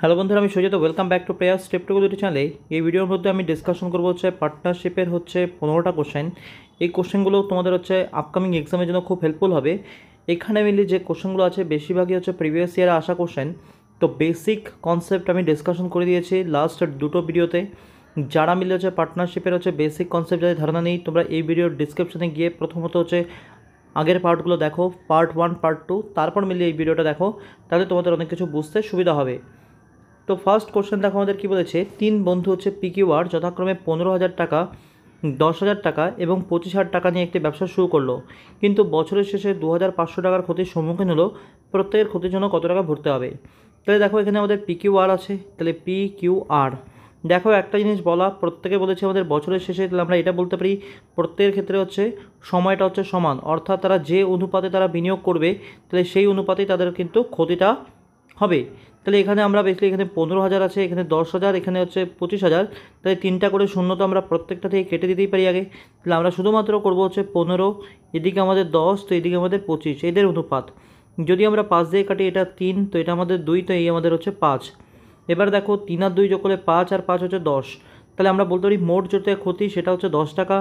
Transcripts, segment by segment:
Hello বন্ধুরা, আমি Sujit. Welcome back to prayer step two দুটি চ্যানেলে। এই ভিডিওর মধ্যে আমি ডিসকাশন করবো পার্টনারশিপের 15টা কোশ্চেন। এই কোশ্চেনগুলো তোমাদের আপকামিং এক্সামের জন্য খুব হেল্পফুল হবে। এখানে মেনলি যে কোশ্চেনগুলো আছে বেশিরভাগই প্রিভিয়াস ইয়ারে আসা কোশ্চেন। তো বেসিক কনসেপ্ট আমি ডিসকাশন করে দিয়েছি লাস্ট দুটো ভিডিওতে। যারা মিলে পার্টনারশিপের বেসিক কনসেপ্ট যাদের ধারণা নেই, তোমরা এই ভিডিওর ডিসক্রিপশনে গিয়ে প্রথমত আগের পার্টগুলো দেখো, পার্ট 1 পার্ট 2, তারপর মিলিয়ে এই ভিডিওটা দেখো, তাহলে তোমাদের অনেক কিছু বুঝতে সুবিধা হবে। তো ফার্স্ট কোশ্চেন দেখো, আমাদের কী বলেছে, তিন বন্ধু পিকিউআর যথাক্রমে 15,000 টাকা, 10,000 টাকা এবং 25,000 টাকা নিয়ে একটি ব্যবসা শুরু করলো, কিন্তু বছরের শেষে 2,500 টাকার ক্ষতির সম্মুখীন হলো। প্রত্যেকের ক্ষতির জন্য কত টাকা ভরতে হবে? তাহলে দেখো এখানে আমাদের পিকিউআর আছে, তাহলে পিকিউআর। দেখো একটা জিনিস বলা, প্রত্যেকে বলেছে আমাদের বছরের শেষে, তাহলে আমরা এটা বলতে পারি প্রত্যেকের ক্ষেত্রে সময়টা সমান, অর্থাৎ তারা যে অনুপাতে তারা বিনিয়োগ করবে, তাহলে সেই অনুপাতেই তাদের কিন্তু ক্ষতিটা হবে। তাহলে এখানে আমরা বেসিক্যালি এখানে 15,000 আছে, এখানে 10,000, এখানে 25,000। তাহলে তিনটা করে শূন্য তো আমরা প্রত্যেকটা থেকে কেটে দিতেই পারি আগে। তাহলে আমরা শুধুমাত্র করবো 15, এদিকে আমাদের 10, তো এদিকে আমাদের 25, এদের অনুপাত। যদি আমরা 5 দিয়ে কাটি, এটা 3, তো এটা আমাদের 2, তো এই আমাদের 5। এবার দেখো 3 আর 2 যোগ করলে 5, আর 5 10। তাহলে আমরা বলতে পারি মোট যত ক্ষতি সেটা 10 টাকা।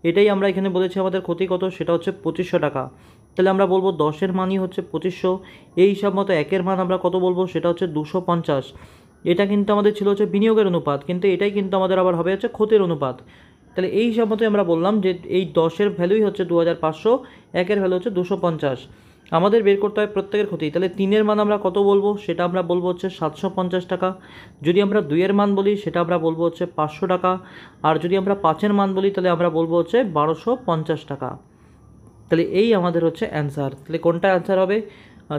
এটাই আমরা এখানে বলেছি আমাদের ক্ষতি কত, সেটা 2500 টাকা। তাহলে আমরা বলবো 10-এর মানই 2500। এই হিসাব মতো 1-এর মান আমরা কত বলবো, সেটা 250। এটা কিন্তু আমাদের ছিল বিনিয়োগের অনুপাত, কিন্তু এটাই কিন্তু আমাদের আবার হবে ক্ষতির অনুপাত। তাহলে এই হিসাব মতোই আমরা বললাম যে এই 10-এর ভ্যালুই 2500, 1-এর ভ্যালু 250। আমাদের বের করতে হয় প্রত্যেকের ক্ষতি। তাহলে 3-এর মান আমরা কত বলবো, সেটা আমরা বলবো 750 টাকা। যদি আমরা 2-এর মান বলি, সেটা আমরা বলবো 500 টাকা। আর যদি আমরা 5-এর মান বলি, তাহলে আমরা বলবো 1250 টাকা। তাহলে এই আমাদের অ্যান্সার। তাহলে কোনটা অ্যান্সার হবে?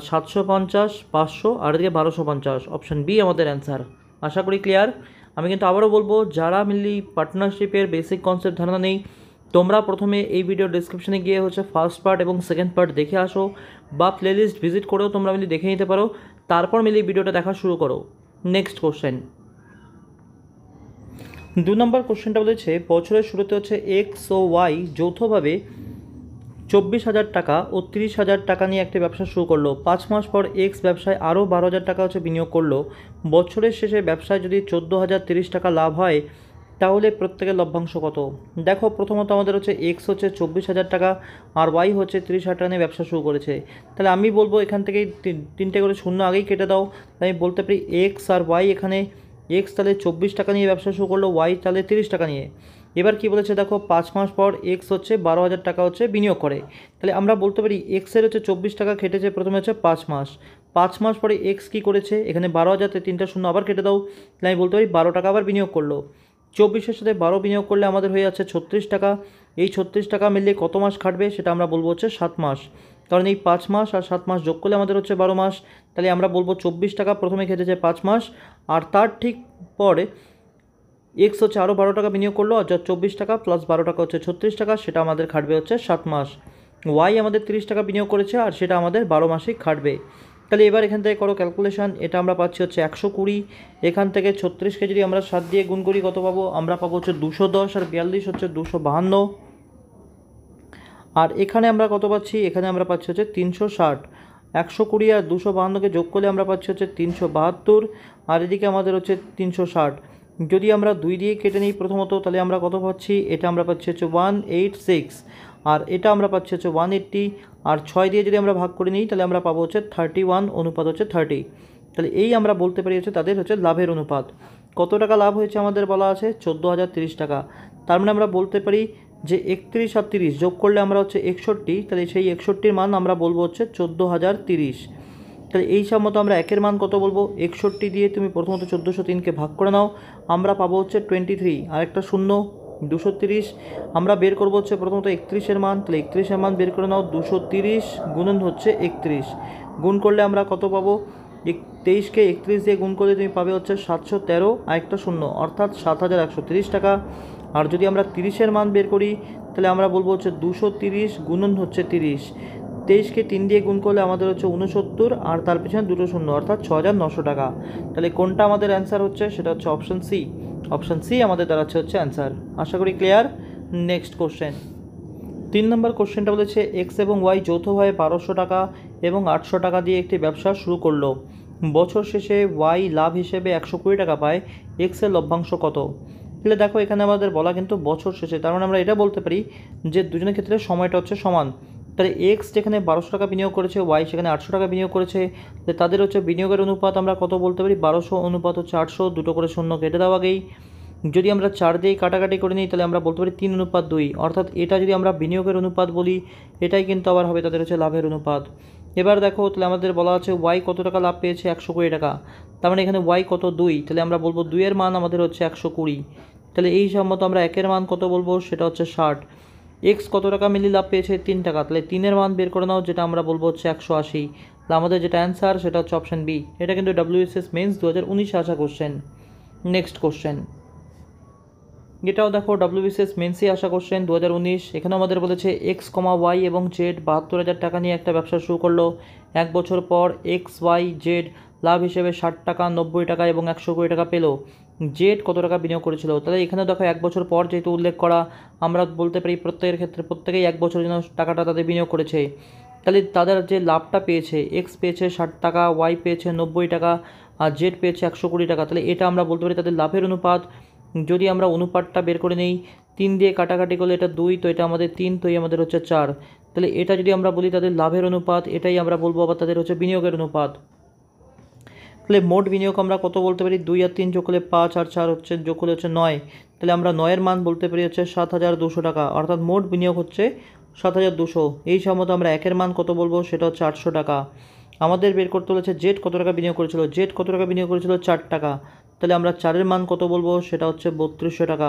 750, 500 আর এদিকে 1250, অপশান বি আমাদের অ্যান্সার। আশা করি ক্লিয়ার। আমি কিন্তু আবারও বলবো, যারা মিলি পার্টনারশিপের বেসিক কনসেপ্ট ধারণা নেই, তোমরা প্রথমে এই ভিডিও ডিসক্রিপশনে গিয়ে ফার্স্ট পার্ট এবং সেকেন্ড পার্ট দেখে আসো, বা প্লেলিস্ট ভিজিট করেও তোমরা মিলি দেখে নিতে পারো, তারপর মিলি ভিডিওটা দেখা শুরু করো। নেক্সট কোশ্চেন, 2 নম্বর কোশ্চেনটা বলেছে, বছরের শুরুতে এক্স ও ওয়াই যৌথভাবে 24,000 টাকা ও 30,000 টাকা নিয়ে একটা ব্যবসা শুরু করলো। 5 মাস পর এক্স ব্যবসায় আরও 12,000 টাকা বিনিয়োগ করলো। বছরের শেষে ব্যবসায় যদি 14,030 টাকা লাভ হয়, তাহলে প্রত্যেকের লভ্যাংশ কত? দেখো প্রথমত আমাদের এক্স 24,000 টাকা আর ওয়াই 30,000 টাকা নিয়ে ব্যবসা শুরু করেছে। তাহলে আমি বলবো এখান থেকেই তিনটে করে শূন্য আগেই কেটে দাও। তাই আমি বলতে পারি এক্স আর ওয়াই, এখানে এক্স তাহলে 24 টাকা নিয়ে ব্যবসা শুরু করলো, ওয়াই তাহলে 30 টাকা নিয়ে। এবার কি বলেছে দেখো, 5 মাস পর এক্স 12,000 টাকা বিনিয়োগ করে। তাহলে আমরা বলতে পারি এক্সের 24 টাকা খেটেছে প্রথমে 5 মাস। 5 মাস পরে এক্স কী করেছে, এখানে 12,000-তে 3টা শূন্য আবার কেটে দাও। তাহলে আমি বলতে পারি 12 টাকা আবার বিনিয়োগ করলো। 24-এর সাথে 12 বিনিয়োগ করলে আমাদের হয়ে যাচ্ছে 36 টাকা। এই 36 টাকা মিলিয়ে কত মাস খাটবে, সেটা আমরা বলবো 7 মাস। কারণ এই 5 মাস আর 7 মাস যোগ করলে আমাদের 12 মাস। তাহলে আমরা বলবো 24 টাকা প্রথমে খেটেছে 5 মাস, আর তার ঠিক পরে এক্স আরও 12 টাকা বিনিয়োগ করলো, আর 24 টাকা প্লাস 12 টাকা 36 টাকা, সেটা আমাদের খাটবে 7 মাস। ওয়াই আমাদের 30 টাকা বিনিয়োগ করেছে, আর সেটা আমাদের 12 মাসেই খাটবে। তাহলে এবার এখান থেকে করো ক্যালকুলেশন। এটা আমরা পাচ্ছি 120। এখান থেকে 36কে যদি আমরা 7 দিয়ে গুণ করি কত পাবো, আমরা পাবো 210, আর 42 252। আর এখানে আমরা কত পাচ্ছি, এখানে আমরা পাচ্ছি 360। 120 আর 252কে যোগ করলে আমরা পাচ্ছি 372, আর এদিকে আমাদের 360। যদি আমরা 2 দিয়ে কেটে নিই প্রথমত, তাহলে আমরা কত পাচ্ছি, এটা আমরা পাচ্ছি 186, আর এটা আমরা পাচ্ছি 180, আর 6 দিয়ে যদি আমরা ভাগ করে নিই, তাহলে আমরা পাবো 31 অনুপাত 30। তাহলে এই আমরা বলতে পারি তাদের লাভের অনুপাত। কত টাকা লাভ হয়েছে আমাদের বলা আছে 14,030 টাকা। তার মানে আমরা বলতে পারি যে 31 আর 30 যোগ করলে আমরা 61, তাহলে সেই 61-র মান আমরা বলবো 14,030। তাহলে এই সব মতো আমরা 1-এর মান কত বলবো, 61 দিয়ে তুমি প্রথমত 1403কে ভাগ করে নাও, আমরা পাবো 23, আর একটা শূন্য 230। আমরা বের করবো প্রথমত 31-এর মান। তাহলে 31-এর মান বের করে নাও, 230 গুণন 31, গুণ করলে আমরা কত পাবো, 23কে 31 দিয়ে গুণ করলে তুমি পাবে 713, আর একটা শূন্য, অর্থাৎ 7,130 টাকা। আর যদি আমরা 30-এর মান বের করি, তাহলে আমরা বলবো 230 গুণন 30। 23কে 3 দিয়ে গুণ করলে আমাদের 69, আর তার পেছনে দুটো শূন্য, অর্থাৎ 6,900 টাকা। তাহলে কোনটা আমাদের অ্যান্সার সেটা অপশান সি। অপশান সি আমাদের দাঁড়াচ্ছে অ্যান্সার। আশা করি ক্লিয়ার। নেক্সট কোশ্চেন, 3 নম্বর কোশ্চেনটা বলেছে এক্স এবং ওয়াই যৌথভাবে 1200 টাকা এবং 800 টাকা দিয়ে একটি ব্যবসা শুরু করলো। বছর শেষে ওয়াই লাভ হিসেবে 120 টাকা পায়, এক্সের লভ্যাংশ কত? তাহলে দেখো এখানে আমাদের বলা কিন্তু বছর শেষে, তার মানে আমরা এটা বলতে পারি যে দুজনের ক্ষেত্রে সময়টা হচ্ছে সমান। তাহলে এক্স যেখানে 1200 টাকা বিনিয়োগ করেছে, ওয়াই সেখানে 800 টাকা বিনিয়োগ করেছে, তাদের হচ্ছে বিনিয়োগের অনুপাত আমরা কত বলতে পারি? 1200 অনুপাত হচ্ছে 800, দুটো করে শূন্য কেটে দেওয়া আগেই যদি আমরা 4 দিয়ে কাটাকাটি করে নিই তাহলে আমরা বলতে পারি 3:2, অর্থাৎ এটা যদি আমরা বিনিয়োগের অনুপাত বলি, এটাই কিন্তু আবার হবে তাদের হচ্ছে লাভের অনুপাত। এবার দেখো তাহলে আমাদের বলা আছে ওয়াই কত টাকা লাভ পেয়েছে? 120 টাকা। তার মানে এখানে ওয়াই কত? 2, তাহলে আমরা বলবো 2 এর মান আমাদের হচ্ছে 120। তাহলে এই হিসাব মতো আমরা একের মান কত বলবো? সেটা হচ্ছে 60। এক্স কত টাকা মিলি লাভ পেয়েছে? 3 টাকা। তাহলে 3 এর মান বের করে নাও, যেটা আমরা বলবো হচ্ছে 180। তাহলে আমাদের যেটা অ্যান্সার সেটা হচ্ছে অপশান বি। এটা কিন্তু WBCS মেন্স 2019 আসা কোশ্চেন। নেক্সট কোশ্চেন, এটাও দেখো WBCS মেন্সে আসা কোশ্চেন 2019। এখানেও আমাদের বলেছে এক্স কমা ওয়াই এবং জেড 72,000 টাকা নিয়ে একটা ব্যবসা শুরু করলো। 1 বছর পর এক্স ওয়াই জেড লাভ হিসেবে 60 টাকা, 90 টাকা এবং 120 টাকা পেলো। জেড কত টাকা বিনিয়োগ করেছিল? তাহলে এখানে দেখো 1 বছর পর যেহেতু উল্লেখ করা, আমরা বলতে পারি প্রত্যেকের ক্ষেত্রে প্রত্যেকেই 1 বছরের জন্য টাকাটা তাদের বিনিয়োগ করেছে। তাহলে তাদের যে লাভটা পেয়েছে, এক্স পেয়েছে 60 টাকা, ওয়াই পেয়েছে 90 টাকা আর জেড পেয়েছে 120 টাকা। তাহলে এটা আমরা বলতে পারি তাদের লাভের অনুপাত। যদি আমরা অনুপাতটা বের করে নেই, 3 দিয়ে কাটাকাটি করলে এটা 2, তো এটা আমাদের 3, তো এই আমাদের হচ্ছে 4। তাহলে এটা যদি আমরা বলি তাদের লাভের অনুপাত, এটাই আমরা বলবো আবার তাদের হচ্ছে বিনিয়োগের অনুপাত। তাহলে মোট বিনিয়োগ আমরা কত বলতে পারি? 2 আর 3 যোগ করলে 5 আর 4 হচ্ছে যোগ করলে হচ্ছে 9। তাহলে আমরা 9 এর মান বলতে পারি হচ্ছে 7,200 টাকা, অর্থাৎ মোট বিনিয়োগ হচ্ছে 7,200। এই সম্মত আমরা একের মান কত বলবো? সেটা হচ্ছে 800 টাকা। আমাদের বের করতে বলেছে জেড কত টাকা বিনিয়োগ করেছিল। জেড কত টাকা বিনিয়োগ করেছিল? 4 টাকা। তাহলে আমরা 4-এর মান কত বলবো? সেটা হচ্ছে 3200 টাকা।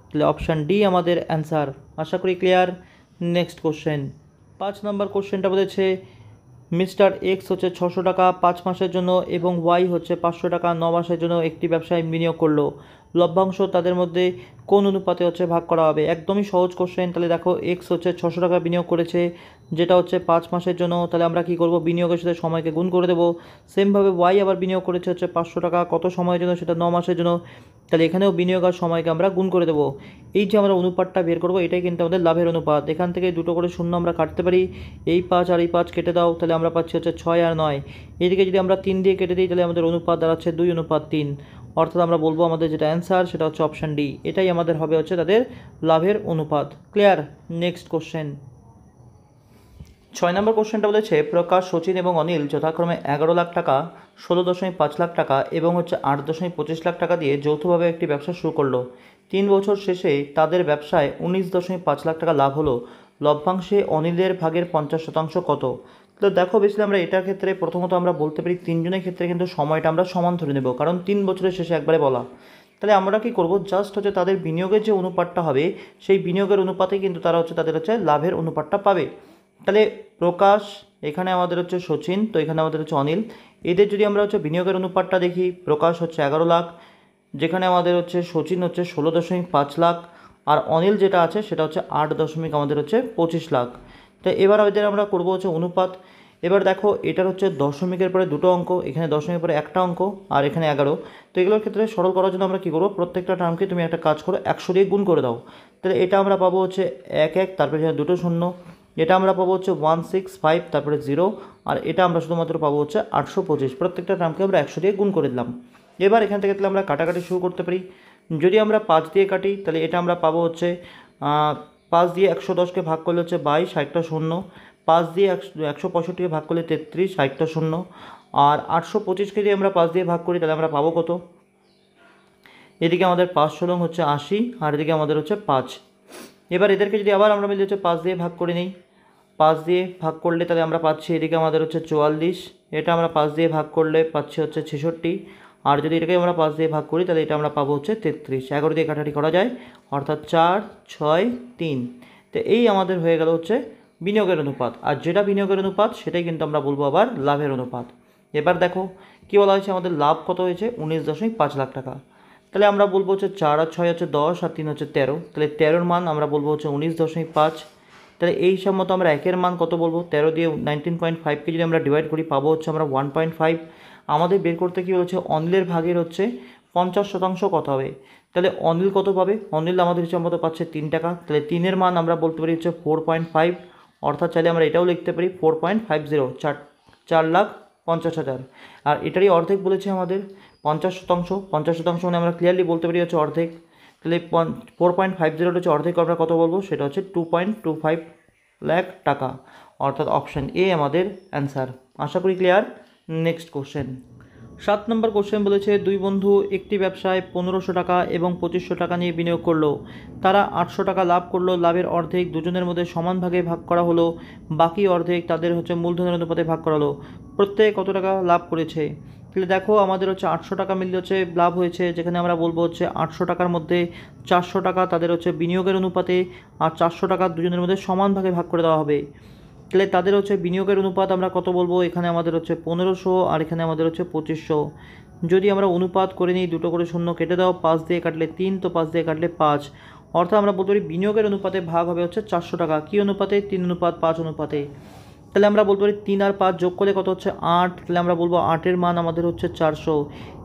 তাহলে অপশান ডি আমাদের অ্যান্সার। আশা করি ক্লিয়ার। নেক্সট কোশ্চেন, 5 নম্বর কোশ্চেনটা বলেছে মিস্টার এক্স হচ্ছে 600 টাকা 5 মাসের জন্য এবং ওয়াই হচ্ছে 500 টাকা 9 মাসের জন্য একটি ব্যবসায় বিনিয়োগ করলো। লভ্যাংশ তাদের মধ্যে কোন অনুপাতে হচ্ছে ভাগ করা হবে? একদমই সহজ কোশ্চেন। তাহলে দেখো এক্স হচ্ছে 600 টাকা বিনিয়োগ করেছে, যেটা হচ্ছে 5 মাসের জন্য। তাহলে আমরা কি করব? বিনিয়োগের সাথে সময়কে গুণ করে দেবো। সেমভাবে ওয়াই আবার বিনিয়োগ করেছে হচ্ছে 500 টাকা, কত সময়ের জন্য? সেটা 9 মাসের জন্য। তাহলে এখানেও বিনিয়োগ আর সময়কে আমরা গুণ করে দেবো। এই যে আমরা অনুপাতটা বের করবো, এটাই কিন্তু আমাদের লাভের অনুপাত। এখান থেকে দুটো করে শূন্য আমরা কাটতে পারি, এই 5 আর এই 5 কেটে দাও, তাহলে আমরা পাচ্ছি হচ্ছে 6 আর 9। এদিকে যদি আমরা 3 দিয়ে কেটে দিই তাহলে আমাদের অনুপাত দাঁড়াচ্ছে 2:3, অর্থাৎ আমরা বলবো আমাদের যেটা অ্যান্সার সেটা হচ্ছে অপশান ডি। এটাই আমাদের হবে হচ্ছে তাদের লাভের অনুপাত। ক্লিয়ার। নেক্সট কোশ্চেন, 6 নম্বর কোশ্চেনটা বলেছে প্রকাশ, সচিন এবং অনিল যথাক্রমে 11 লাখ টাকা, 16.5 লাখ টাকা এবং হচ্ছে 8.25 লাখ টাকা দিয়ে যৌথভাবে একটি ব্যবসা শুরু করলো। 3 বছর শেষে তাদের ব্যবসায় 19.5 লাখ টাকা লাভ হলো। লভ্যাংশে অনিলের ভাগের 50% কত? তো দেখো বেশি আমরা এটার ক্ষেত্রে প্রথমত আমরা বলতে পারি তিনজনের ক্ষেত্রে কিন্তু সময়টা আমরা সমান ধরে নেব, কারণ 3 বছরের শেষে একবারে বলা। তাহলে আমরা কি করব? জাস্ট হচ্ছে তাদের বিনিয়োগের যে অনুপাতটা হবে, সেই বিনিয়োগের অনুপাতে কিন্তু তারা হচ্ছে তাদের হচ্ছে লাভের অনুপাতটা পাবে। তাহলে প্রকাশ, এখানে আমাদের হচ্ছে সচিন, তো এখানে আমাদের হচ্ছে অনিল। এদের যদি আমরা হচ্ছে বিনিয়োগের অনুপাতটা দেখি, প্রকাশ হচ্ছে 11 লাখ, যেখানে আমাদের হচ্ছে সচিন হচ্ছে 16.5 লাখ, আর অনিল যেটা আছে সেটা হচ্ছে 8.25 লাখ। তো এবার এদের আমরা করব হচ্ছে অনুপাত। এবার দেখো এটার হচ্ছে দশমিকের পরে দুটো অঙ্ক, এখানে দশমিকের পরে একটা অঙ্ক, আর এখানে 11। তো এগুলোর ক্ষেত্রে সরল করার জন্য আমরা কী করবো? প্রত্যেকটা টার্মকে তুমি একটা কাজ করো, 100 দিয়ে গুণ করে দাও। তাহলে এটা আমরা পাবো হচ্ছে 1 তারপরে দুটো শূন্য। এটা আমরা পাবো হচ্ছে 165 তারপরে 0, আর এটা আমরা শুধুমাত্র পাবো হচ্ছে 825। প্রত্যেকটা টার্মকে আমরা 100 দিয়ে গুণ করে দিলাম। এবার এখান থেকে তাহলে আমরা কাটাকাটি শুরু করতে পারি। যদি আমরা 5 দিয়ে কাটি তাহলে এটা আমরা পাবো হচ্ছে 5 দিয়ে 110কে ভাগ করলে হচ্ছে 22, 60টা শূন্য। 5 দিয়ে 165কে ভাগ করলে 33, 60টা শূন্য। আর 825কে যদি আমরা 5 দিয়ে ভাগ করি তাহলে আমরা পাবো কত? এদিকে আমাদের 5 ষোলং হচ্ছে 80, আর এদিকে আমাদের হচ্ছে 5। এবার এদেরকে যদি আবার আমরা মিলে হচ্ছে 5 দিয়ে ভাগ করে নিই, 5 দিয়ে ভাগ করলে তাহলে আমরা পাচ্ছি এদিকে আমাদের হচ্ছে 44, এটা আমরা 5 দিয়ে ভাগ করলে পাচ্ছি হচ্ছে 66, আর যদি এটাকে আমরা 5 দিয়ে ভাগ করি তাহলে এটা আমরা পাবো হচ্ছে 33। 11 দিয়ে কাটাকাটি করা যায়, অর্থাৎ 4, 6, 3। তো এই আমাদের হয়ে গেল হচ্ছে বিনিয়োগের অনুপাত, আর যেটা বিনিয়োগের অনুপাত সেটাই কিন্তু আমরা বলবো আবার লাভের অনুপাত। এবার দেখো কী বলা হয়েছে, আমাদের লাভ কত হয়েছে? 19.5 লাখ টাকা। তাহলে আমরা বলবো হচ্ছে 4 আর 6 হচ্ছে 10, আর 3 হচ্ছে 13। তাহলে 13-এর মান আমরা বলবো হচ্ছে 19.5। তাহলে এই সব মতো আমরা একের মান কত বলবো? 13 দিয়ে 19.5কে যদি আমরা ডিভাইড করি পাবো হচ্ছে আমরা 1.5। আমাদের বের করতে কী বলছে? অনিলের ভাগের হচ্ছে 50% কত হবে? তাহলে অনিল কত পাবে? অনিল আমাদের হিসাব মতো পাচ্ছে 3 টাকা। তাহলে 3-এর মান আমরা বলতে পারি হচ্ছে 4.5, অর্থাৎ চাইলে আমরা এটাও লিখতে পারি 4.50, 4,50,000। 50,000। আর এটারই অর্ধেক বলেছে আমাদের 50%। 50% মানে আমরা ক্লিয়ারলি বলতে পারি হচ্ছে অর্ধেক। তাহলে 4.50 হচ্ছে অর্ধেক, আমরা কত বলবো, সেটা হচ্ছে 2.25 লাখ টাকা, অর্থাৎ অপশান এ আমাদের অ্যান্সার। আশা করি ক্লিয়ার। নেক্সট কোশ্চেন, 7 নম্বর কোশ্চেন বলেছে, দুই বন্ধু একটি ব্যবসায় 1500 টাকা এবং 2500 টাকা নিয়ে বিনিয়োগ করলো। তারা 800 টাকা লাভ করলো। লাভের অর্ধেক দুজনের মধ্যে সমান ভাগে ভাগ করা হলো, বাকি অর্ধেক তাদের হচ্ছে মূলধনের অনুপাতে ভাগ করা হলো। প্রত্যেকে কত টাকা লাভ করেছে? তাহলে দেখো আমাদের হচ্ছে 800 টাকা মিললে হচ্ছে লাভ হয়েছে, যেখানে আমরা বলবো হচ্ছে 800 টাকার মধ্যে 400 টাকা তাদের হচ্ছে বিনিয়োগের অনুপাতে, আর 400 টাকা দুজনের মধ্যে সমান ভাগে ভাগ করে দেওয়া হবে। তাহলে তাদের হচ্ছে বিনিয়োগের অনুপাত আমরা কত বলবো, এখানে আমাদের হচ্ছে 1500 আর এখানে আমাদের হচ্ছে 2500। যদি আমরা অনুপাত করে নিই, দুটো করে শূন্য কেটে দাও, 5 দিয়ে কাটলে 3, তো 5 দিয়ে কাটলে 5, অর্থাৎ আমরা বলতে পারি বিনিয়োগের অনুপাতে ভাগ হবে হচ্ছে 400 টাকা। কী অনুপাতে? 3:5 অনুপাতে। তাহলে আমরা বলতে পারি 3 আর 5 যোগ করলে কত হচ্ছে 8, তাহলে আমরা বলবো 8-এর মান আমাদের হচ্ছে 400।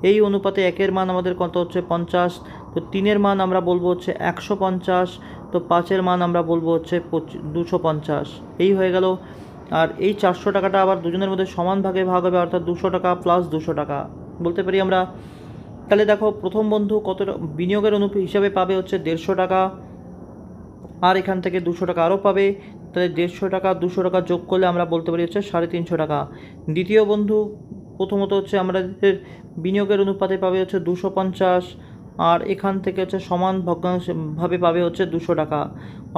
এই অনুপাতে 1-এর মান আমাদের কত হচ্ছে 50, তো 3-এর মান আমরা বলবো হচ্ছে 150, তো 5-এর মান আমরা বলবো হচ্ছে 250। এই হয়ে গেল। আর এই 400 টাকাটা আবার দুজনের মধ্যে সমান ভাগে ভাগ হবে, অর্থাৎ 200 টাকা প্লাস 200 টাকা বলতে পারি আমরা। তাহলে দেখো প্রথম বন্ধু কত বিনিয়োগের হিসাবে পাবে হচ্ছে 150 টাকা, আর এখান থেকে 200 টাকা আরও পাবে। তাহলে 150 টাকা 200 টাকা যোগ করলে আমরা বলতে পারি হচ্ছে 350 টাকা। দ্বিতীয় বন্ধু প্রথমত হচ্ছে আমাদের বিনিয়োগের অনুপাতে পাবে হচ্ছে 250, আর এখান থেকে হচ্ছে সমান ভগ্নাংশভাবে পাবে হচ্ছে 200 টাকা,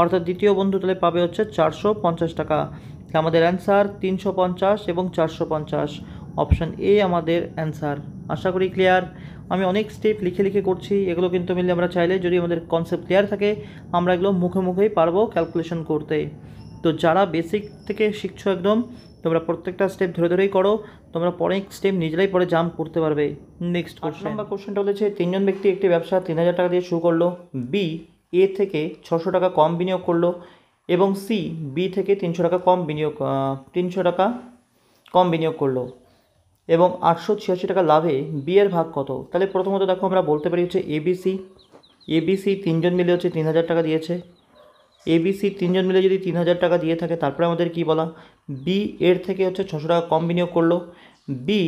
অর্থাৎ দ্বিতীয় বন্ধু তাহলে পাবে হচ্ছে 450 টাকা। আমাদের অ্যান্সার 350 এবং 450, অপশান এ আমাদের অ্যান্সার। আশা করি ক্লিয়ার। আমি অনেক স্টেপ লিখে লিখে করছি, এগুলো কিন্তু মিললে আমরা চাইলে যদি আমাদের কনসেপ্ট ক্লিয়ার থাকে আমরা এগুলো মুখে মুখেই পারবো ক্যালকুলেশন করতে। তো যারা বেসিক থেকে শিখছো একদম, তোমরা প্রত্যেকটা স্টেপ ধরে ধরেই করো, তোমরা পরে স্টেপ নিজেরাই পরে জাম্প করতে পারবে। নেক্সট কোশ্চেন বা কোশ্চেনটা বলেছে, 3 জন ব্যক্তি একটি ব্যবসা 3000 টাকা দিয়ে শুরু করলো। বি এ থেকে 600 টাকা কম বিনিয়োগ করলো, এবং সি বি থেকে 300 টাকা কম বিনিয়োগ করলো, এবং 886 টাকা লাভে বি এর ভাগ কত? তাহলে প্রথমত দেখো আমরা বলতে পারি হচ্ছে এবিসি 3 জন মিলে হচ্ছে 3000 টাকা দিয়েছে। এবিসি 3 জন মিলে যদি 3000 টাকা দিয়ে থাকে, তারপরে আমাদের কি বলা, বি এর থেকে হচ্ছে 600 টাকা কম বিনিয়োগ করলো, বি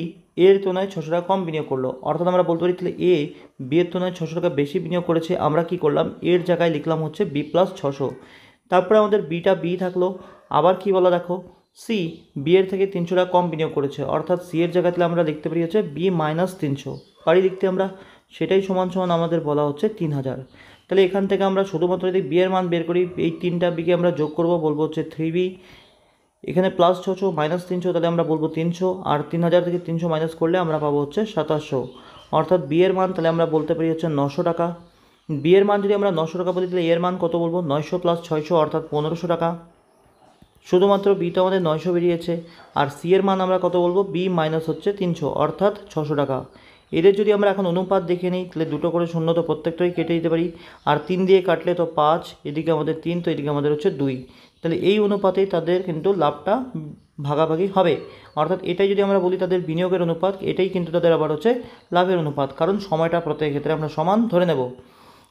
এর তুলনায় 600 টাকা কম বিনিয়োগ করলো, অর্থাৎ আমরা বলতে পারি তাহলে এ বি এর তুলনায় 600 টাকা বেশি বিনিয়োগ করেছে। আমরা কি করলাম, এর জায়গায় লিখলাম হচ্ছে বি প্লাস 600। তারপরে আমাদের বিটা বি থাকলো। আবার কি বলা দেখো, সি বি এর থেকে 300 টাকা কম বিনিয়োগ করেছে, অর্থাৎ সি এর জায়গাতে আমরা লিখতে পারি হচ্ছে বি মাইনাস 300, পারি লিখতে আমরা, সেটাই সমান সমান আমাদের বলা হচ্ছে 3000। তাহলে এখান থেকে আমরা শুধুমাত্র যদি বি এর মান বের করি, এই 3টা বিকে আমরা যোগ করব, বলবো হচ্ছে 3b, এখানে প্লাস 600 মাইনাস 300, তাহলে আমরা বলবো 300, আর 3000 থেকে 300 মাইনাস করলে আমরা পাবো হচ্ছে 2700, অর্থাৎ বি এর মান তাহলে আমরা বলতে পারি হচ্ছে 900 টাকা। বি এর মান যদি আমরা 900 টাকা বলি, তাহলে এর মান কত বলবো, 900 প্লাস 600 অর্থাৎ 1500 টাকা। শুধুমাত্র বি তো আমাদের 900 বেরিয়েছে, আর সি এর মান আমরা কত বলবো, বি মাইনাস হচ্ছে 300 অর্থাৎ 600 টাকা। এদের যদি আমরা এখন অনুপাত দেখে নিই, তাহলে দুটো করে শূন্য তো প্রত্যেকটাই কেটে দিতে পারি, আর 3 দিয়ে কাটলে তো 5, এদিকে আমাদের 3, তো এদিকে আমাদের হচ্ছে 2, তাহলে এই অনুপাতেই তাদের কিন্তু লাভটা ভাগাভাগি হবে, অর্থাৎ এটাই যদি আমরা বলি তাদের বিনিয়োগের অনুপাত, এটাই কিন্তু তাদের আবার হচ্ছে লাভের অনুপাত, কারণ সময়টা প্রত্যেক ক্ষেত্রে আমরা সমান ধরে নেব।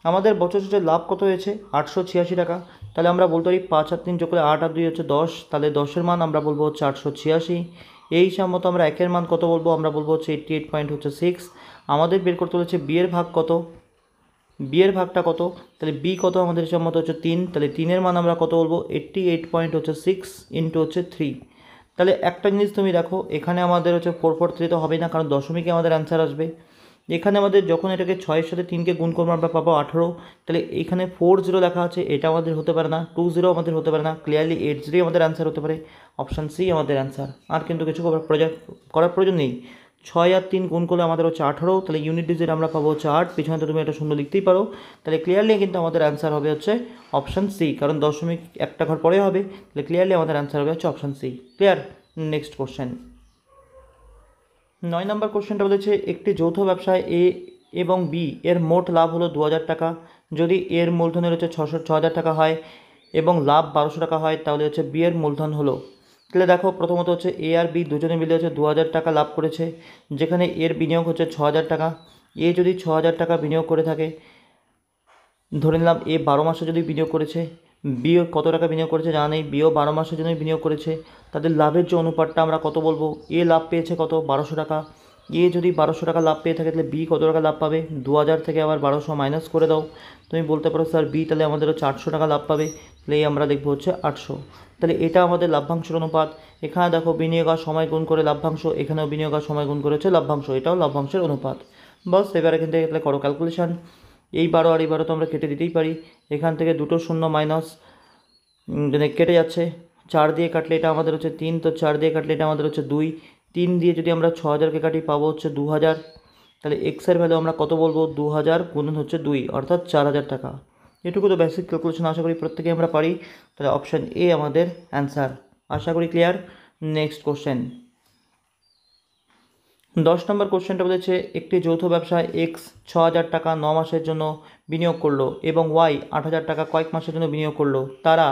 আমাদের বছর শেষে লাভ কত হয়েছে, 886 টাকা। তাহলে আমরা বলতে পারি 5 আর 3 যোগ করে 8 আর 2 হচ্ছে 10, তাহলে 10-এর মান আমরা বলবো হচ্ছে 886। এই হিসাব মতো আমরা 1-এর মান কত বলবো, আমরা বলবো হচ্ছে 88.6। আমাদের বের করতে হচ্ছে বি এর ভাগ কত, বি এর ভাগটা কত, তাহলে বি কত আমাদের হিসাব মতো হচ্ছে 3, তাহলে 3-এর মান আমরা কত বলবো 88.6 ইন্টু হচ্ছে 3। তাহলে একটা জিনিস তুমি দেখো, এখানে আমাদের হচ্ছে 443 তো হবে না, কারণ দশমিকে আমাদের অ্যান্সার আসবে। এখানে আমাদের যখন এটাকে 6-এর সাথে 3কে গুণ করবো আমরা পাবো 18, তাহলে এখানে 40 লেখা আছে, এটা আমাদের হতে পারে না, 20 আমাদের হতে পারে না, ক্লিয়ারলি 80 আমাদের অ্যান্সার হতে পারে, অপশান সি আমাদের অ্যান্সার। আর কিন্তু কিছু করার প্রয়োজন নেই। 6 আর 3 গুণ করলে আমাদের হচ্ছে 18, তাহলে ইউনিট ডিজিট আমরা পাবো হচ্ছে 8, পিছনে তো তুমি এটা শূন্য লিখতেই পারো, তাহলে ক্লিয়ারলি কিন্তু আমাদের অ্যান্সার হবে হচ্ছে অপশান সি, কারণ দশমিক একটা ঘর পরে হবে, তাহলে ক্লিয়ারলি আমাদের অ্যান্সার হবে হচ্ছে option C. Clear. Next question 9 number কোশ্চেনটা বলেছে, একটি যৌথ ব্যবসায় এ এবং বি এর মোট লাভ হলো 2000 টাকা। যদি এর মূলধনের হচ্ছে 6000 টাকা হয় এবং লাভ 1200 টাকা হয়, তাহলে হচ্ছে বি এর মূলধন হলো। তাহলে দেখো প্রথমত হচ্ছে এ আর বি দুজনে মিলে হচ্ছে 2000 টাকা লাভ করেছে, যেখানে এর বিনিয়োগ হচ্ছে 6000 টাকা। এ যদি 6000 টাকা বিনিয়োগ করে থাকে, ধরে নিলাম এ 12 মাসে যদি বিনিয়োগ করেছে, বিও কত টাকা বিনিয়োগ করেছে জানা নেই, বিও 12 মাসের জন্যই বিনিয়োগ করেছে। তাদের লাভের যে অনুপাতটা আমরা কত বলবো, এ লাভ পেয়েছে কত 1200 টাকা, এ যদি 1200 টাকা লাভ পেয়ে থাকে তাহলে বি কত টাকা লাভ পাবে, 2000 থেকে আবার 1200 মাইনাস করে দাও, তুমি বলতে পারো স্যার বি তাহলে আমাদের হচ্ছে 800 টাকা লাভ পাবে, তাহলে এই আমরা দেখবো হচ্ছে 800। তাহলে এটা আমাদের লাভ্যাংশের অনুপাত। এখানে দেখো বিনিয়োগ আর সময় গুণ করে লাভ্যাংশ, এখানেও বিনিয়োগ আর সময় গুণ করেছে লাভ্যাংশ, এটাও লাভ্যাংশের অনুপাত। বাস এবার এখান থেকে তাহলে করো ক্যালকুলেশন, এই 12 আর এই 12 তো আমরা কেটে দিতেই পারি, এখান থেকে দুটো শূন্য মাইনাস কেটে যাচ্ছে, 4 দিয়ে কাটলে এটা আমাদের হচ্ছে 3, তো 4 দিয়ে কাটলে এটা আমাদের হচ্ছে 2, 3 দিয়ে যদি আমরা 6000কে কাটি পাবো হচ্ছে 2000, তাহলে এক্সের ভ্যালু আমরা কত বলবো 2000 গুণন হচ্ছে 2 অর্থাৎ 4000 টাকা। এটুকু তো বেসিক ক্যালকুলেশন আশা করি প্রত্যেকে আমরা পারি, তাহলে অপশান এ আমাদের অ্যান্সার। আশা করি ক্লিয়ার। নেক্সট কোশ্চেন 10 নম্বর কোশ্চেনটা বলেছে একটি যৌথ ব্যবসায় এক্স 6000 টাকা 9 মাসের জন্য বিনিয়োগ করলো এবং ওয়াই 8000 টাকা কয়েক মাসের জন্য বিনিয়োগ করলো, তারা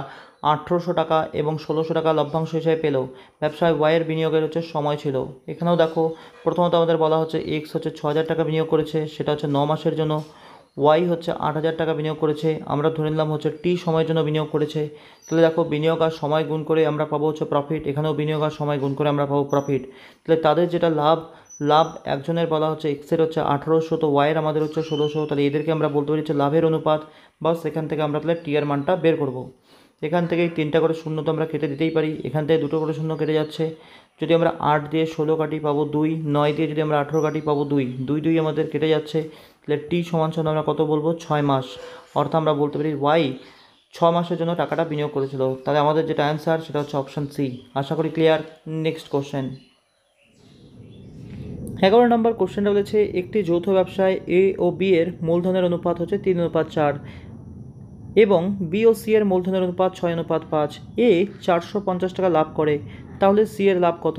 1800 টাকা এবং 1600 টাকা লভ্যাংশ হিসেবে পেল। ব্যবসায় ওয়াইয়ের বিনিয়োগের হচ্ছে সময় ছিল। এখানেও দেখো প্রথমত আমাদের বলা হচ্ছে এক্স হচ্ছে 6000 টাকা বিনিয়োগ করেছে, সেটা হচ্ছে 9 মাসের জন্য, ওয়াই হচ্ছে 8000 টাকা বিনিয়োগ করেছে, আমরা ধরে নিলাম হচ্ছে টি সময়ের জন্য বিনিয়োগ করেছে। তাহলে দেখো বিনিয়োগ আর সময় গুণ করে আমরা পাবো হচ্ছে প্রফিট, এখানেও বিনিয়োগ আর সময় গুণ করে আমরা পাবো প্রফিট। তাহলে তাদের যেটা লাভ একজনের বলা হচ্ছে এক্সের হচ্ছে 1800, তো ওয়াইয়ের আমাদের হচ্ছে 1600, তাহলে এদেরকে আমরা বলতে পারি হচ্ছে লাভের অনুপাত। বাস এখান থেকে আমরা তাহলে টি এর মানটা বের করব। এখান থেকে 3টা করে শূন্য তো আমরা কেটে দিতেই পারি, এখান থেকে 2টো করে শূন্য কেটে যাচ্ছে, যদি আমরা 8 দিয়ে 16 কাটি পাবো 2, 9 দিয়ে যদি আমরা 18 কাটি পাবো 2, 2 আমাদের কেটে যাচ্ছে, তাহলে টি সমান আমরা কত বলবো 6 মাস, অর্থাৎ আমরা বলতে পারি ওয়াই 6 মাসের জন্য টাকাটা বিনিয়োগ করেছিল। তাহলে আমাদের যেটা অ্যান্সার সেটা হচ্ছে অপশান সি। আশা করি ক্লিয়ার। নেক্সট কোশ্চেন 11 নম্বর কোশ্চেনটা বলেছে একটি যৌথ ব্যবসায় এ ও বি এর মূলধনের অনুপাত হচ্ছে 3:4 এবং বি ও সি এর মূলধনের অনুপাত 6:5। এ 450 টাকা লাভ করে, তাহলে সি এর লাভ কত?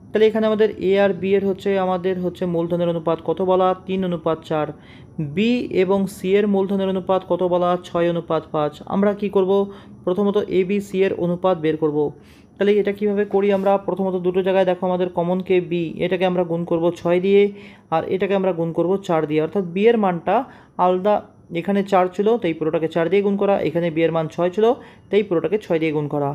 তাহলে এখানে আমাদের এ আর বি এর আমাদের মূলধনের অনুপাত কত বলা 3:4, বি এবং সি এর মূলধনের অনুপাত কত বলা 6:5। আমরা কি করব, প্রথমত এ বি সি এর অনুপাত বের করব। তাহলে এটা কিভাবে করি আমরা, প্রথমত দুটো জায়গায় দেখো আমাদের কমন কে বি, এটাকে আমরা গুণ করব 6 দিয়ে আর এটাকে আমরা গুণ করব 4 দিয়ে, অর্থাৎ বি এর মানটা আলাদা, এখানে 4 ছিল তাই পুরোটাকে 4 দিয়ে গুণ করা, এখানে বি এর মান 6 ছিল তাই পুরোটাকে 6 দিয়ে গুণ করা।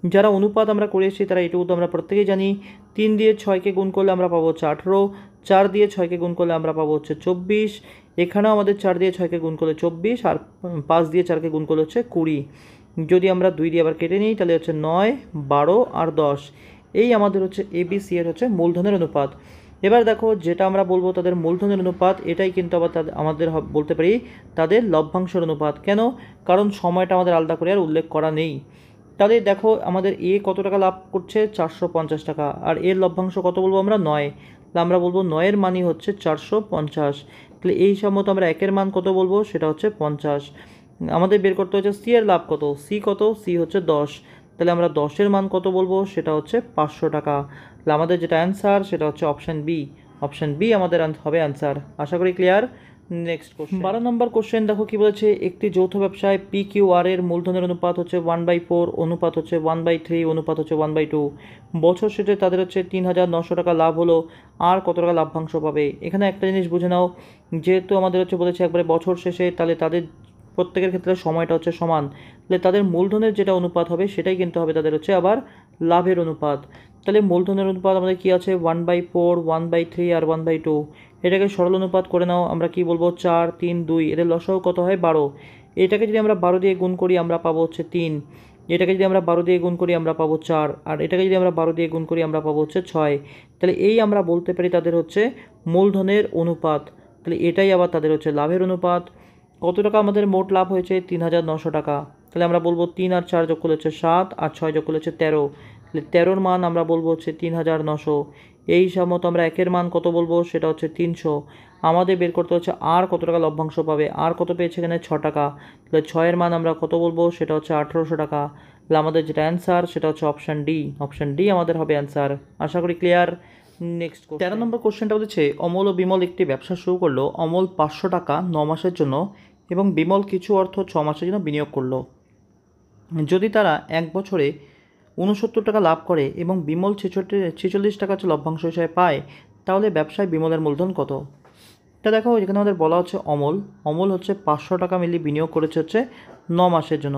যারা অনুপাত আমরা করেছি তারা এটুকু তো আমরা প্রত্যেকেই জানি, 3 দিয়ে 6কে গুণ করলে আমরা পাবো হচ্ছে 18, 4 দিয়ে 6কে গুণ করলে আমরা পাবো হচ্ছে 24, এখানেও আমাদের 4 দিয়ে 6কে গুণ করলে 24 আর 5 দিয়ে 4কে গুণ করলে হচ্ছে 20। যদি আমরা 2 দিয়ে আবার কেটে নিই তাহলে হচ্ছে 9, 12 আর 10, এই আমাদের হচ্ছে এবিসি এর মূলধনের অনুপাত। এবার দেখো যেটা আমরা বলবো তাদের মূলধনের অনুপাত, এটাই কিন্তু আবার আমাদের বলতে পারি তাদের লভ্যাংশের অনুপাত। কেন? কারণ সময়টা আমাদের আলাদা করে আর উল্লেখ করা নেই। তাহলে দেখো আমাদের এ কত টাকা লাভ করছে 450 টাকা, আর এর লভ্যাংশ কত বলবো আমরা 9, তাহলে আমরা বলবো 9-এর মানই হচ্ছে 450। তাহলে এই সম্মত আমরা একের মান কত বলবো, সেটা হচ্ছে 50। আমাদের বের করতে হচ্ছে সি এর লাভ কত, সি কত, সি হচ্ছে 10, তাহলে আমরা 10-এর মান কত বলবো, সেটা হচ্ছে 500 টাকা। তাহলে আমাদের যেটা অ্যান্সার সেটা হচ্ছে অপশান বি। অপশান বি আমাদের হবে অ্যান্সার। আশা করি ক্লিয়ার। নেক্সট কোশ্চেন 12 নম্বর কোশ্চেন দেখো কি বলেছে, একটি যৌথ ব্যবসায় পি কিউ আর এর মূলধনের অনুপাত হচ্ছে 1/4, অনুপাত হচ্ছে 1/3, অনুপাত হচ্ছে 1/2। বছর শেষে তাদের হচ্ছে 3900 টাকা লাভ হলো, আর কত টাকা লাভ্যাংশ পাবে? এখানে একটা জিনিস বুঝে নাও, যেহেতু আমাদের বলেছে একবারে বছর শেষে, তাহলে তাদের প্রত্যেকের ক্ষেত্রে সময়টা হচ্ছে সমান, তাহলে তাদের মূলধনের যেটা অনুপাত হবে সেটাই কিন্তু হবে তাদের আবার লাভের অনুপাত। তাহলে মূলধনের অনুপাত আমাদের কি আছে 1/4, 1/3 আর 1/2। এটাকে সরল অনুপাত করে নাও, আমরা কি বলবো 4, 3, 2, এর লসাগু কত হয় 12। এটাকে যদি আমরা 12 দিয়ে গুণ করি আমরা পাবো হচ্ছে 3, এটাকে যদি আমরা 12 দিয়ে গুণ করি আমরা পাবো 4, আর এটাকে যদি আমরা 12 দিয়ে গুণ করি আমরা পাবো হচ্ছে 6। তাহলে এই আমরা বলতে পারি তাদের মূলধনের অনুপাত। তাহলে এটাই আবার তাদের লাভের অনুপাত। কত টাকা আমাদের মোট লাভ হয়েছে 3900 টাকা, তাহলে আমরা বলবো 3 আর 4 যোগ করলে হচ্ছে 7 আর 6 যোগ করলে হচ্ছে 13, তাহলে 13-র মান আমরা বলবো হচ্ছে 3900। এই সম্মত আমরা একের মান কত বলবো, সেটা হচ্ছে 300। আমাদের বের করতে হচ্ছে আর কত টাকা লভ্যাংশ পাবে, আর কত পেয়েছে এখানে 6 টাকা, তাহলে 6-এর মান আমরা কত বলবো, সেটা হচ্ছে 1800 টাকা। তাহলে আমাদের যেটা অ্যান্সার সেটা হচ্ছে অপশান ডি। অপশান ডি আমাদের হবে অ্যান্সার। আশা করি ক্লিয়ার। নেক্সট 13 নম্বর কোশ্চেনটা বলেছে অমল ও বিমল একটি ব্যবসা শুরু করলো। অমল 500 টাকা 9 মাসের জন্য এবং বিমল কিছু অর্থ 6 মাসের জন্য বিনিয়োগ করলো। যদি তারা 1 বছরে 69 টাকা লাভ করে এবং বিমল 46 টাকা লভ্যাংশ হিসেবে পায়, তাহলে ব্যবসায় বিমলের মূলধন কত? এটা দেখো এখানে আমাদের বলা হচ্ছে অমল 500 টাকা মিলিয়ে বিনিয়োগ করেছে 9 মাসের জন্য।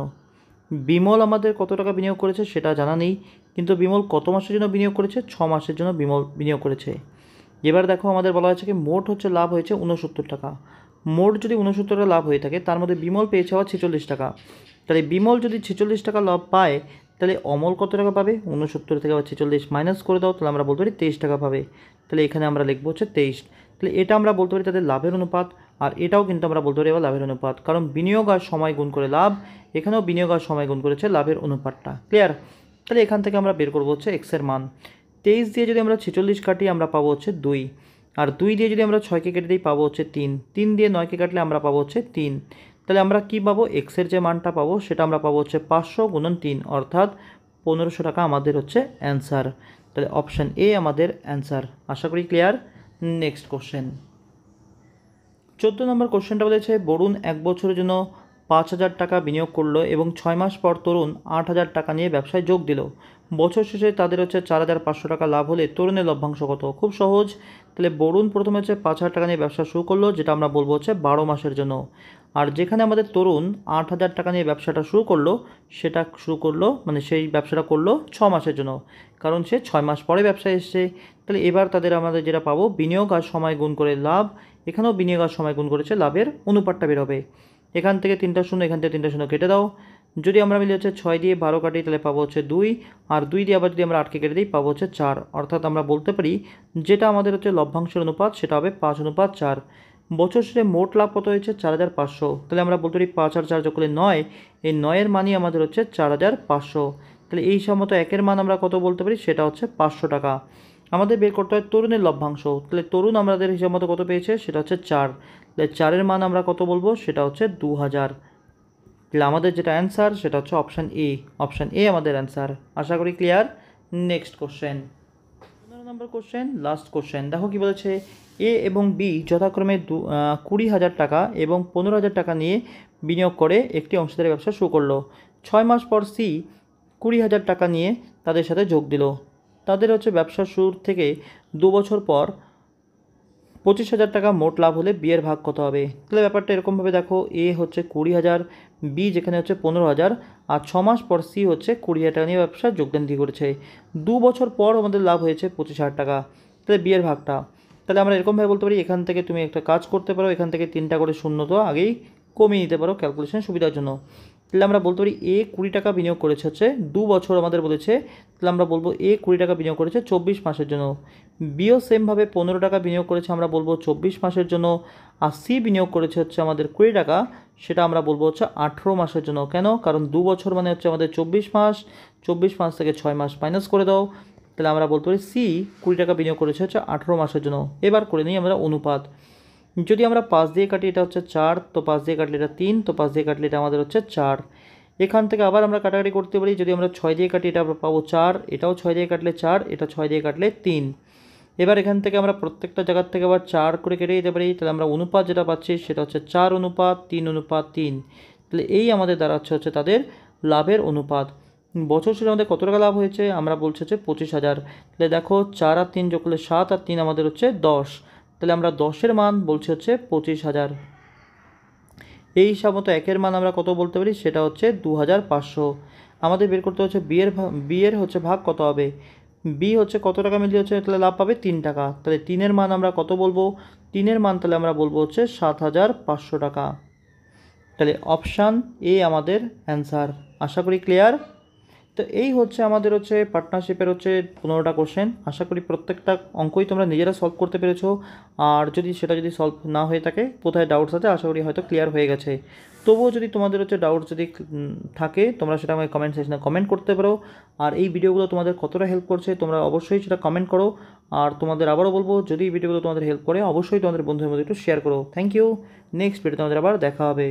বিমল আমাদের কত টাকা বিনিয়োগ করেছে সেটা জানা নেই, কিন্তু বিমল কত মাসের জন্য বিনিয়োগ করেছে? 6 মাসের জন্য বিমল বিনিয়োগ করেছে। এবার দেখো আমাদের বলা হয়েছে কি মোট হচ্ছে লাভ হয়েছে 69 টাকা। মোট যদি 69 টাকা লাভ হয়ে থাকে, তার মধ্যে বিমল পেয়েছে আবার 46 টাকা। তাহলে বিমল যদি 46 টাকা লাভ পায়, তাহলে অমল কত টাকা পাবে? 69 থেকে আবার 46 মাইনাস করে দাও, তাহলে আমরা বলতে পারি 23 টাকা পাবে। তাহলে এখানে আমরা লিখবো হচ্ছে 23। তাহলে এটা আমরা বলতে পারি তাদের লাভের অনুপাত, আর এটাও কিন্তু আমরা বলতে পারি আবার লাভের অনুপাত, কারণ বিনিয়োগ আর সময় গুণ করে লাভ, এখানেও বিনিয়োগ আর সময় গুণ করেছে লাভের অনুপাতটা। ক্লিয়ার? তাহলে এখান থেকে আমরা বের করবো হচ্ছে এক্সের মান। 23 দিয়ে যদি আমরা 46 কাটি আমরা পাবো হচ্ছে 2, আর 2 দিয়ে যদি আমরা 6কে কেটে দিই পাবো হচ্ছে 3, 3 দিয়ে 9কে কাটলে আমরা পাবো হচ্ছে 3। তাহলে আমরা কি পাবো? এক্সের যে মানটা পাবো সেটা আমরা পাবো হচ্ছে 500 গুণন 3, অর্থাৎ 1500 টাকা আমাদের হচ্ছে অ্যান্সার। তাহলে অপশান এ আমাদের অ্যান্সার। আশা করি ক্লিয়ার। নেক্সট কোশ্চেন, 14 নম্বর কোশ্চেনটা বলেছে বরুণ 1 বছরের জন্য 5000 টাকা বিনিয়োগ করলো এবং 6 মাস পর তরুণ 8000 টাকা নিয়ে ব্যবসায় যোগ দিল। বছর শেষে তাদের হচ্ছে 4500 টাকা লাভ হলে তরুণের লভ্যাংশ কত? খুব সহজ। তাহলে বরুণ প্রথমে হচ্ছে 5000 টাকা নিয়ে ব্যবসা শুরু করলো, যেটা আমরা বলবো হচ্ছে 12 মাসের জন্য। আর যেখানে আমাদের তরুণ 8000 টাকা নিয়ে ব্যবসাটা শুরু করলো, সেটা শুরু করলো মানে সেই ব্যবসাটা করলো 6 মাসের জন্য, কারণ সে 6 মাস পরে ব্যবসায় এসছে। তাহলে এবার তাদের আমাদের যেটা পাবো বিনিয়োগ আর সময় গুণ করে লাভ, এখানেও বিনিয়োগ আর সময় গুণ করেছে, লাভের অনুপাতটা বের হবে। এখান থেকে 3টা শূন্য, এখান থেকে 3টা শূন্য কেটে দাও। যদি আমরা মিলে হচ্ছে 6 দিয়ে 12 কাটি, তাহলে পাবো হচ্ছে 2, আর 2 দিয়ে আবার যদি আমরা 8কে কেটে দিই পাবো হচ্ছে 4। অর্থাৎ আমরা বলতে পারি যেটা আমাদের হচ্ছে লভ্যাংশের অনুপাত সেটা হবে 5:4। বছর শেষে মোট লাভ কত হয়েছে? 4500। তাহলে আমরা বলতে পারি 5 আর 4 যোগ করলে 9, এই 9-এর মানই আমাদের হচ্ছে 4500। তাহলে এই সম্মত একের মান আমরা কত বলতে পারি? সেটা হচ্ছে 500 টাকা। আমাদের বের করতে হয় তরুণের লভ্যাংশ। তাহলে তরুণ আমাদের হিসাব মতো কত পেয়েছে? সেটা হচ্ছে 4। তাহলে 4-এর মান আমরা কত বলবো? সেটা হচ্ছে 2000। তাহলে আমাদের যেটা অ্যান্সার সেটা হচ্ছে অপশান এ। অপশান এ আমাদের অ্যান্সার। আশা করি ক্লিয়ার। নেক্সট কোশ্চেন, 15 নম্বর কোশ্চেন, লাস্ট কোশ্চেন। দেখো কি বলেছে, এ এবং বি যথাক্রমে 20,000 টাকা এবং 15,000 টাকা নিয়ে বিনিয়োগ করে একটি অংশীদারি ব্যবসা শুরু করলো। 6 মাস পর সি 20,000 টাকা নিয়ে তাদের সাথে যোগ দিল। তাদের হচ্ছে ব্যবসা শুরুর থেকে 2 বছর পর 25,000 টাকা মোট লাভ হলে বি এর ভাগ কত হবে? তাহলে ব্যাপারটা এরকমভাবে দেখো, এ হচ্ছে 20,000, বি যেখানে হচ্ছে 15,000, আর 6 মাস পর সি হচ্ছে 20,000 টাকা নিয়ে ব্যবসা যোগদান দিয়ে করেছে। 2 বছর পর আমাদের লাভ হয়েছে 25,000 টাকা। তাহলে বি এর ভাগটা, তাহলে আমরা এরকমভাবে বলতে পারি, এখান থেকে তুমি একটা কাজ করতে পারো, এখান থেকে 3টা করে শূন্য তো আগেই কমিয়ে নিতে পারো ক্যালকুলেশন সুবিধার জন্য। তাহলে আমরা বলতে পারি এ 20 টাকা বিনিয়োগ করেছে হচ্ছে 2 বছর আমাদের বলেছে, তাহলে আমরা বলবো এ 20 টাকা বিনিয়োগ করেছে 24 মাসের জন্য। বিও সেমভাবে 15 টাকা বিনিয়োগ করেছে, আমরা বলবো 24 মাসের জন্য। আর সি বিনিয়োগ করেছে হচ্ছে আমাদের 20 টাকা, সেটা আমরা বলবো হচ্ছে 18 মাসের জন্য। কেন? কারণ 2 বছর মানে হচ্ছে আমাদের 24 মাস, 24 মাস থেকে 6 মাস মাইনাস করে দাও, তাহলে আমরা বলতে পারি সি 20 টাকা বিনিয়োগ করেছে হচ্ছে 18 মাসের জন্য। এবার করে নিই আমরা অনুপাত। যদি আমরা 5 দিয়ে কাটি এটা হচ্ছে 4, তো 5 দিয়ে কাটলে এটা 3, তো 5 দিয়ে কাটলে এটা আমাদের হচ্ছে 4। এখান থেকে আবার আমরা কাটাকাটি করতে পারি, যদি আমরা 6 দিয়ে কাটি এটা আমরা পাবো 4, এটাও 6 দিয়ে কাটলে 4, এটা 6 দিয়ে কাটলে 3। এবার এখান থেকে আমরা প্রত্যেকটা জায়গার থেকে আবার 4 করে কেটে দিতে পারি, তাহলে আমরা অনুপাত যেটা পাচ্ছি সেটা হচ্ছে 4:3:3। তাহলে এই আমাদের দাঁড়াচ্ছে হচ্ছে তাদের লাভের অনুপাত। বছর শেষে আমাদের কত টাকা লাভ হয়েছে? আমরা বলছি হচ্ছে 25,000। তাহলে দেখো 4 আর 3 যোগ করলে 7, আর 3 আমাদের হচ্ছে 10। তাহলে আমরা 10-এর মান বলছি হচ্ছে 25,000। এই হিসাব মতো একের মান আমরা কত বলতে পারি? সেটা হচ্ছে 2500। আমাদের বের করতে হচ্ছে বি এর হচ্ছে ভাগ কত হবে। বি হচ্ছে কত টাকা মিলিয়ে হচ্ছে তাহলে লাভ পাবে 3 টাকা। তাহলে 3-এর মান আমরা কত বলবো? 3-এর মান তাহলে আমরা বলবো হচ্ছে 7,500 টাকা। তাহলে অপশান এ আমাদের অ্যান্সার। আশা করি ক্লিয়ার। তো এই হচ্ছে আমাদের হচ্ছে পার্টনারশিপের হচ্ছে 15টা কোশ্চেন। আশা করি প্রত্যেকটা অঙ্কই তোমরা নিজেরা সলভ করতে পেরেছো। আর যদি সলভ না হয়ে থাকে, কোথায় ডাউটস আছে, আশা করি হয়তো ক্লিয়ার হয়ে গেছে। তবুও যদি তোমাদের হচ্ছে ডাউটস যদি থাকে, তোমরা সেটা আমাকে কমেন্ট সেকশনে কমেন্ট করতে পারো। আর এই ভিডিওগুলো তোমাদের কতটা হেল্প করছে তোমরা অবশ্যই সেটা কমেন্ট করো। আর তোমাদের আবারও বলবো, যদি এই ভিডিওগুলো তোমাদের হেল্প করে অবশ্যই তোমাদের বন্ধুদের মধ্যে একটু শেয়ার করো। Thank you. নেক্সট ভিডিও তোমাদের আবার দেখা হবে।